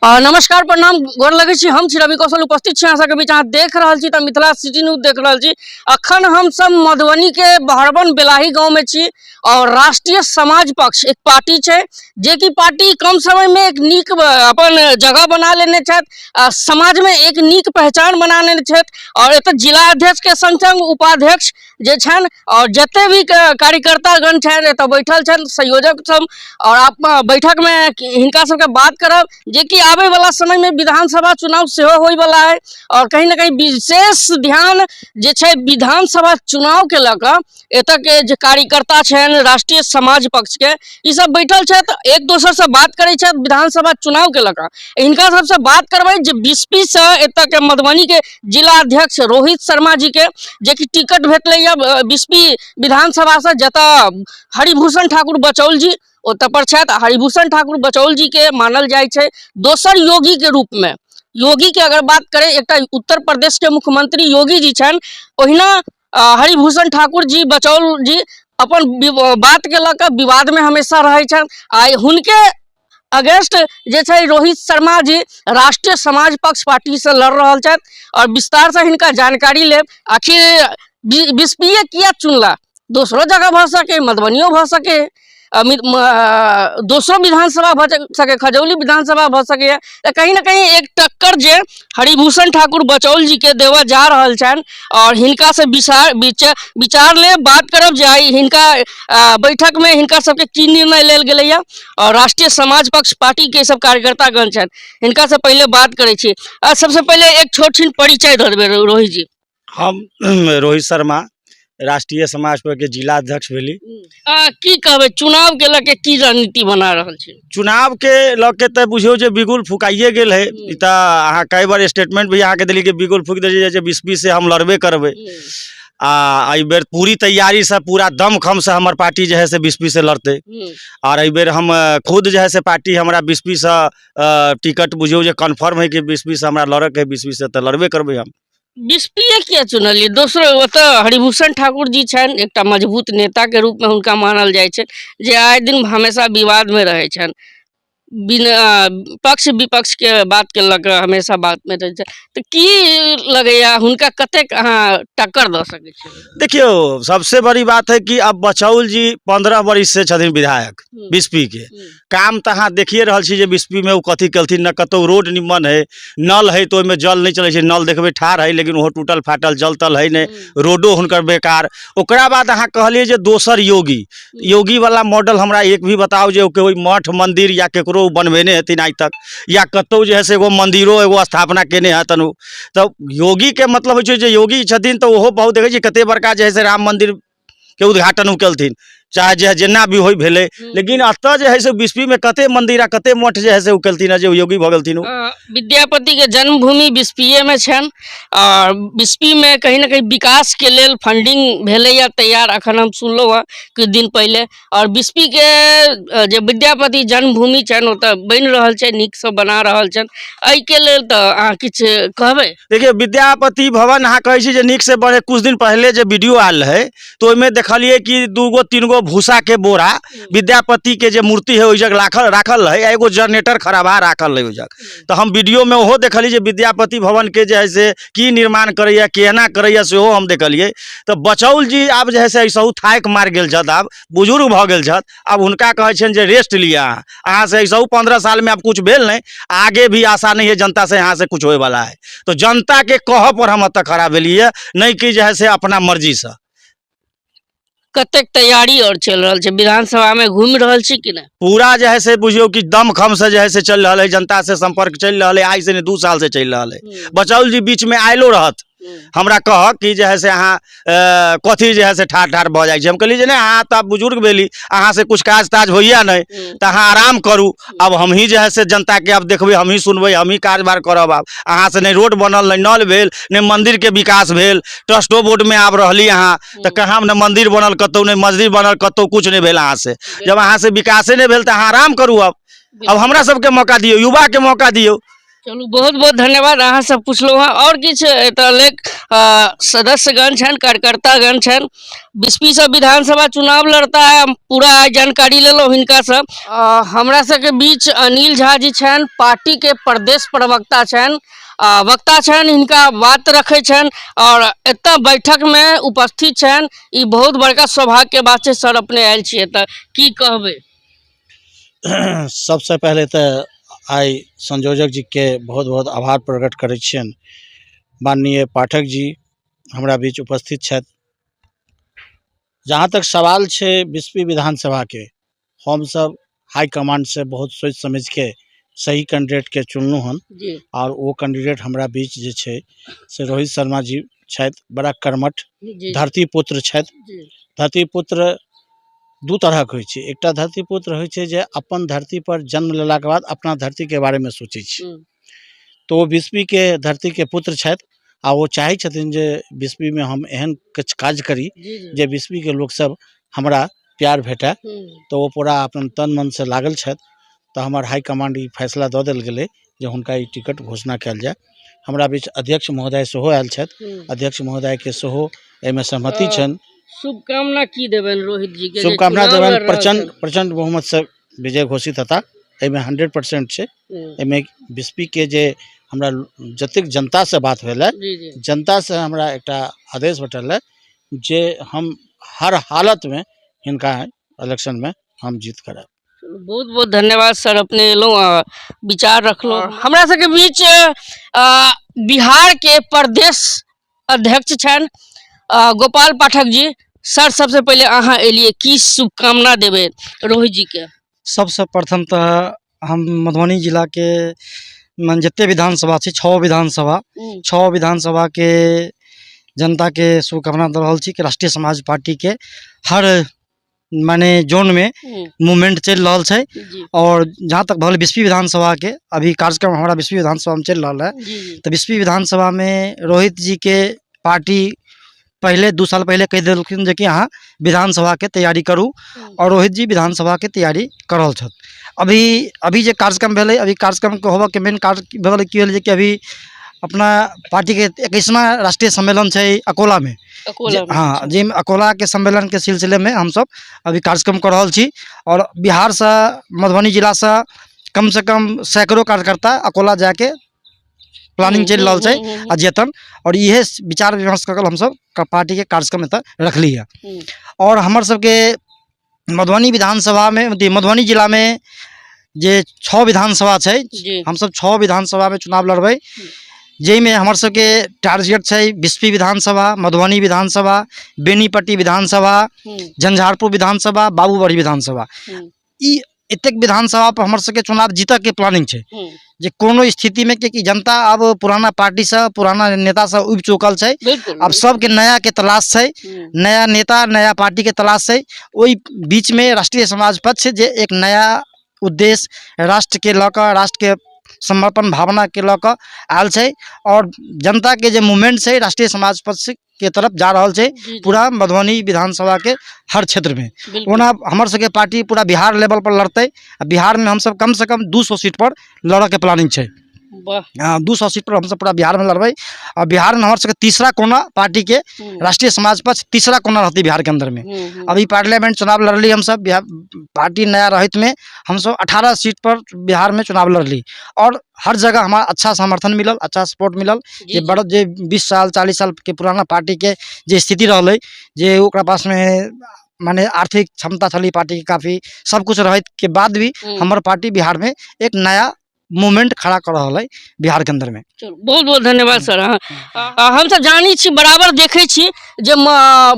नमस्कार प्रणाम गोर लगे छी। हम छी रवि कौशल उपस्थित छी अहाँ के बीच। अहाँ देख रहल छी त मिथिला सिटी न्यूज देख रहल छी। अखन हम सब मधुबनी के बहरवन बेलाही गांव में छी और राष्ट्रीय समाज पक्ष एक पार्टी है जे कि पार्टी कम समय में एक नीक अपन जगह बना लेने समाज में एक नीक पहचान बना लेने और एत जिला अध्यक्ष के संग संग उपाध्यक्ष जे छन और जते भी कार्यकर्तागण छन एत बैठल छन संयोजक सब और आप बैठक में हिनका सबके बात करब जे कि आवे वाला समय में विधानसभा चुनाव से होय वाला है और कहीं ना कहीं विशेष ध्यान जे छै विधानसभा चुनाव के लक एत के जे कार्यकर्ता छन राष्ट्रीय समाज पक्ष के ई सब बैठल छै एक दोसर से बात करे छै विधानसभा चुनाव के लक। इनका सबसे बात करबै जे बिस्पी से एत के मधुबनी के जिला अध्यक्ष रोहित शर्मा जी के जे कि टिकट भेटलै बिस्पी विधानसभा से जता हरिभूषण ठाकुर बचौल जी ओत पर हरिभूषण ठाकुर बचौल जी के मानल जाय छै दोसर योगी के रूप में। योगी के अगर बात करें एक उत्तर प्रदेश के मुख्यमंत्री योगी जी छन ओहिना हरिभूषण ठाकुर जी बचौल जी अपन बात के लक विवाद में हमेशा रहे छन। आई हुनके अगेंस्ट जे छै रोहित शर्मा जी राष्ट्रीय समाज पक्ष पार्टी से लड़ रहल छथि और विस्तार से हिनका जानकारी लेब आखिर बिस्पीए किया चुनला। दूसरो जगह भ सके मधुबनियो भ सके दोसरो विधानसभा भ सके खजौली विधानसभा भ सके कहीं ना कहीं एक टक्कर जे हरिभूषण ठाकुर बचौल जी के देवा जा रहल छन और हिनका से विचार ले बात करब जे आई हिनका बैठक में हिनका सबके की निर्णय लेल गेलै और राष्ट्रीय समाज पक्ष पार्टी के सब कार्यकर्तागण छन हिनका से पहले बात करे छी। सबसे पहले एक छोट छिन परिचय द देबे रोहित जी। हम रोहित शर्मा राष्ट्रीय समाज पक्ष के जिला अध्यक्ष भेली। की कहबे चुनाव के लके की रणनीति बना रहल छी? चुनाव के लके त बुझियो जे बिगुल फुकाइए गेल है। त अहाँ कई बार स्टेटमेंट भी अहाँ के दिली कि बिगुल फूक दे जे बिस्पी से हम लड़बे करबे। आई बेर पूरी तैयारी से पूरा दमखम से हमार पार्टी जो है से बिस्पी से लड़ते और आई बेर हम खुद जो है से पार्टी हमारा बिस्पी से टिकट बुझियो जे कन्फर्म है कि बिस्पी से हमारा लड़क है बिस्पी से तो लड़बे करबे हम। बिस्पीए किया चुनलिए? दोसरो हरिभूषण ठाकुर जी छन एक मजबूत नेता के रूप में उनका मानल जाय छै जे आए दिन हमेशा विवाद में रहे छन बिना पक्ष विपक्ष के बात के लग हमेशा बात में रहे तो की लगैया हुनका कतेक अहाँ टक्कर द सके छी? देखियो सबसे बड़ी बात है कि अब बचौल जी 15 वर्ष से छथिन विधायक बिस्पी के काम तो अहाँ देखिए रहल छी जे बिस्पी में वो कथी कलथिन न कतौ रोड निमन है नल है तो में जल नहीं चले छै नल देखबे ठार है लेकिन वो टूटल फाटल जल तल है नहीं रोडो हुनकर बेकार। ओकरा बाद अहाँ कहलिए जे दोसर योगी वाला मॉडल हमरा एक भी बताओ जे कोई मठ मंदिर या केकरो बनबेने हथिन आज तक या कतौ जे है से एगो मंदिरो एगो स्थापना केने हतन। तो योगी के मतलब है जे योगी छथिन तो ओहो बहुत देखे छी कते बड़का जे है से राम मंदिर के उद्घाटन केलथिन चाहे जे जेना भी होई भेले लेकिन अत जे है से बिस्पी में कते मंदिर आ कते मठ जे है से केलथिन जे योगी भ गेलथिन। विद्यापति के जन्मभूमि बिस्पीए में छन और बिस्पी में कहीं ना कहीं विकास के लेल फंडिंग भेले या तैयार अखन हम सुनलो है कुछ दिन पहले और बिस्पी के जे विद्यापति जन्मभूमि छन ओत बन रहल छै नीक से बना रहल छन एहि के लेल तो अहाँ किछ कहबे? देखिए विद्यापति भवन अहाँ कहे छी जे नीक से बने कुछ दिन पहले जे वीडियो आयल है तो ओइमे देखलिए कि 2 3 भूसा के बोरा विद्यापति के जे मूर्ति है ओइ जगह राखल है एगो जनरेटर खराबा राखल है ओइ जगह। तो हम वीडियो में ओहो देखलिए जे विद्यापति भवन के जे है से की निर्माण करैया केना करैया सेहो हम देखलिए। तो बचौल जी आब जे है से ऐसा थाक मार गेल छथि आब बुजुर्ग भ गेल छथि अब हुनका कहै छन जे रेस्ट लिया अहाँ से ऐसा 15 साल में अब कुछ भेल नहीं आगे भी आशा नहीं है जनता से यहाँ से कुछ होए वाला है। तो जनता के कह पर हम अत खड़ा भेलिए नहीं कि जे है से अपना मर्जी से। कतेक तैयारी और चल रहा है विधानसभा में घूम रहल छी कि नहीं? पूरा जो है से बुझियो कि दमखम से जो है से चल रहा है जनता से संपर्क चल रहा है आज से नहीं 2 साल से चल रहा है। बचौल जी बीच में आयलो रहत हमरा कह कि जे है से अहाँ कथी जे है से ठार ठार भ जाए हम कहली जे नहीं अहाँ तो बुजुर्ग भेली अहाँ से कुछ काज ताज होइया नहीं तो अहाँ आराम करू अब हम ही जे है से जनता के अब देखबे हम ही सुनबे हम ही कारोबार करब अब अहाँ से नहीं रोड बनल नहीं नल भेल नहीं मंदिर के विकास भेल ट्रस्टो बोर्ड में आब रहली अहाँ तो कहाँ न मंदिर बनल कतौ नहीं मस्जिद बनल कतौ कुछ नहीं भेल अहाँ से जब अहाँ से विकासे नहीं भेल तो अहाँ आराम करू अब हमरा सबके मौका दियो युवा के मौका दियो चलू बहुत बहुत धन्यवाद अहाँ सब पुछलहुँ हँ और किछु एतऽ लेक सदस्यगण छनि कार्यकर्तागण छनि बिस्पीसँ विधानसभा चुनाव लड़ता है हम पूरा जानकारी लेलहुँ हिनकासँ हमरा सबके बीच अनिल झा जी छनि पार्टी के प्रदेश प्रवक्ता छनि वक्ता छनि हिनका बात रखै छनि और एतऽ बैठक में उपस्थित छनि ई बहुत बड़का सौभाग्य के बात छै सर अपने आयल छियै एतऽ की कहबै सबसे पहले तो आई संयोजक जी के बहुत बहुत आभार प्रकट करै छियनि माननीय पाठक जी हमरा बीच उपस्थित छथि। जहाँ तक सवाल छै बिस्पी विधानसभा के हम सब हाई कमांड से बहुत सोच समझ के सही कैंडिडेट के चुनलू हन जी और वो कैंडिडेट हमरा बीच जे छै से रोहित शर्मा जी छथि बड़ा कर्मठ जी धरती पुत्र छथि। जी धरती पुत्र दू तरह के होइ छै एकटा धरती पुत्र होइ छै जे अपन धरती पर जन्म लेला के बाद अपना धरती के बारे में सोचै छै तो वो बिस्पी के धरती के पुत्र छथि आ वो चाहे छथिन जे बिस्पी में हम एहन किछु काज करी जी जी जे बिस्पी के लोग सब हमरा प्यार भेटै तो वो पूरा अपन तन मन से लागल छथि तो हमर हाई कमांड ई फैसला दऽ देल गेलै जे हुनका ई टिकट घोषणा कयल जाय। हमरा बीच अध्यक्ष महोदय सेहो आयल छथि अध्यक्ष महोदय के सेहो एहिमे सहमति छनि। शुभकामना की देबनि रोहित जी के शुभकामना देबनि प्रचंड प्रचंड बहुमत से विजय घोषित हेता एहिमे 100% छै। एहिमे बिस्पी के जे हमरा जतेक जनता से बात भेल है जी जी जनता से हमरा एकटा आदेश भेटल है जे हम हर हालत में हिनका इलेक्शन में हम जीत करायब। बहुत बहुत धन्यवाद सर अपने एलहुँ विचार रखलहुँ हमरा सबके बीच बिहार के प्रदेश अध्यक्ष छनि गोपाल पाठक जी सर सबसे पहले अहाँ एलिए की शुभकामना देवे रोहित जी के। सबसे प्रथम तो हम मधुबनी जिला के जते विधानसभा छै 6 विधानसभा के जनता के शुभकामना दे रहल छी कि राष्ट्रीय समाज पार्टी के हर माने जोन में मूवमेंट चल रहा है और जहाँ तक भले बिस्पी विधानसभा के अभी कार्यक्रम हमारा बिस्पी विधानसभा में चल रहा है तो बिस्पी विधानसभा में रोहित जी के पार्टी पहले 2 साल पहले कह दिलखिन जे कि अहाँ विधानसभा के तैयारी करूँ और रोहित जी विधानसभा के तैयारी कर रहल छथि। अभी जे कार्यक्रम भेलै अभी कार्यक्रम के होबऽ के मेन कार्य भेलै कि भेलै कि अभी अपना पार्टी के 21वां राष्ट्रीय सम्मेलन छै अकोला में हाँ जी अकोला के सम्मेलन के सिलसिले में हम सब अभी कार्यक्रम कर रहल छी और बिहार से मधुबनी जिला से कम सैकड़ों कार्यकर्ता अकोला जाके प्लानिंग चल रहा है अद्यतन और इहे विचार विमर्श कर हम सब पार्टी के कार्यक्रम एतऽ रखली है। और हमर सबके मधुबनी विधानसभा में मधुबनी जिला में जे 6 विधानसभा छै हम सब 6 विधानसभा में चुनाव लड़बै जैमे हमर सबके टारगेट छै बिस्पी विधानसभा मधुबनी विधानसभा बेनीपट्टी विधानसभा झंझारपुर विधानसभा बाबूबड़ी विधानसभा ई एतेक विधानसभा पर हमर सबके चुनाव जीतऽ के प्लानिंग छै जे कोनो स्थिति में कि जनता अब पुराना पार्टी से पुराना नेता से उब चुकल छै अब सबके नया के तलाश छै नया नेता नया पार्टी के तलाश छै ओई बीच में राष्ट्रीय समाज पक्ष जे एक नया उद्देश्य राष्ट्र के लऽ राष्ट्र के समर्पण भावना के लऽ आयल छै और जनता के जे मूवमेंट छै राष्ट्रीय समाज पक्ष के तरफ जा रहा है पूरा मधुबनी विधानसभा के हर क्षेत्र में ओना हमर सबके पार्टी पूरा बिहार लेवल पर लड़ते बिहार में हम सब कम से कम 200 सीट पर लड़े के प्लानिंग छै। हाँ 200 सीट पर हम सब पूरा बिहार में लड़बै और बिहार में हमारे सबके तीसरा कोना पार्टी के राष्ट्रीय समाज पक्ष तीसरा कोना रहती बिहार के अंदर में। अभी पार्लियामेंट चुनाव लड़ली हम सब पार्टी नया रहित में हम सब 18 सीट पर बिहार में चुनाव लड़ली और हर जगह हमारा अच्छा समर्थन मिलल अच्छा सपोर्ट मिलल जे बड़ा जे 20 साल 40 साल के पुराना पार्टी के जे स्थिति रहलै जे ओकरा पास में माने आर्थिक क्षमता छली पार्टी के काफी सब कुछ रहत के बाद भी हमार पार्टी बिहार में एक नया मूवमेंट खड़ा कर रहा है बिहार के अंदर में। चलो बहुत बहुत धन्यवाद सर। हम सब जानी छी बराबर देखे छी जे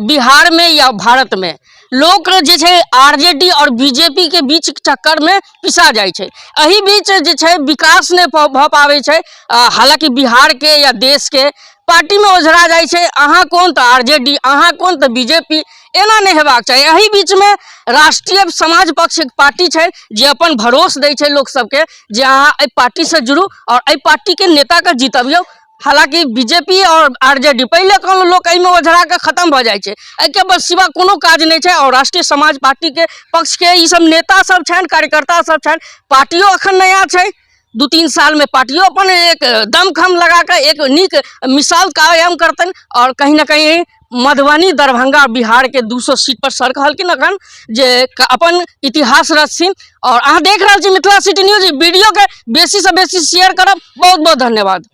बिहार में या भारत में लोग जे छै आरजेडी और बीजेपी के बीच चक्कर में पिसा जाय छै एही बीच जे छै विकास नहीं भ पावे छै हालांकि बिहार के या देश के पार्टी में ओझरा जाय छै अहाँ कोन तो आरजेडी अहाँ कोन तो बीजेपी एना नहीं हेबाक चाहिए। एही बीच में राष्ट्रीय समाज पक्ष एक पार्टी छै जे अपन भरोस दै छै लोग सबके जे अहाँ एहि पार्टी से जुड़ू और एहि पार्टी के नेता के जितबियौ। हालांकि बीजेपी और आरजेडी पहले कहलहुँ लोग एहिमे ओझरा के खत्म भ जाय छै एहिके बस सिवा कोनो काज नहीं छै और राष्ट्रीय समाज पार्टी के पक्ष के ई सब नेता सब छनि कार्यकर्ता सब छनि पार्टियों अखन नया छै 2-3 साल में पार्टियों अपन एक दमखम लगा कर एक नीक मिसाल कायम करतन और कहीं ना कहीं मधुबनी दरभंगा बिहार के 200 सीट पर सर कहलखिन अखन जे अपन इतिहास रचथिन। और अहाँ देख रहल छी मिथिला सिटी न्यूज। वीडियो के बेसी से बेसी शेयर करब। बहुत बहुत धन्यवाद।